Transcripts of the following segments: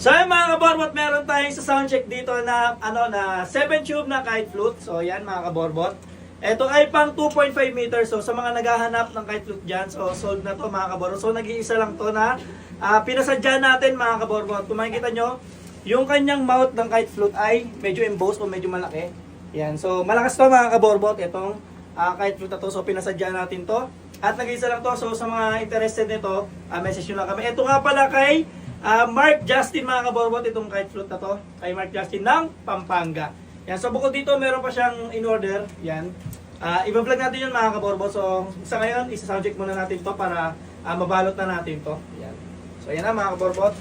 So yan mga kaborbot, meron tayong sa soundcheck dito na na 7 tube na kite flute. So yan mga kaborbot. Ito ay pang 2.5 meters. So sa mga naghahanap ng kite flute dyan, so sold na to mga kaborbot. So nag-iisa lang to na pinasadya natin mga kaborbot. Kung makikita nyo, yung kanyang mouth ng kite flute ay medyo embossed o medyo malaki. Yan. So malakas to mga kaborbot itong kite flute na to. So pinasadya natin to. At nag-iisa lang to. So sa mga interested nito, message nyo lang kami. Ito nga pala kay Mark Justin mga kaborbot, itong kite flute na to. Kay Mark Justin ng Pampanga. Yan. So bukod dito, meron pa siyang in-order. Yan. I-vlog natin yun mga kaborbot. So sa ngayon, isa-soundcheck muna natin to para mabalot na natin to. Yan. So yan na mga kaborbot.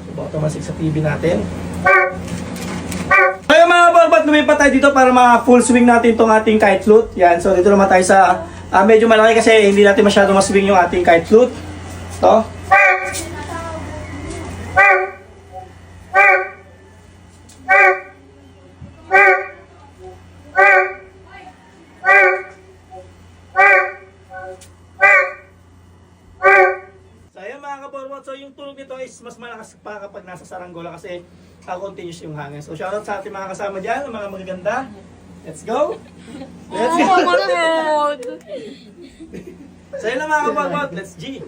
So automatic sa TV natin. Kaya mga kaborbot, lumipat tayo dito para ma-full swing natin itong ating kite flute. Yan. So dito naman tayo sa medyo malaki kasi hindi natin masyado maswing yung ating kite flute. To. So ayun mga kaborbot, so yung tunog nito is mas malakas pa kapag nasa saranggola kasi continuous yung hangin. So shoutout sa ating mga kasama dyan, mga magaganda. Let's go! Let's go! So yun lang mga kaborbot, let's G!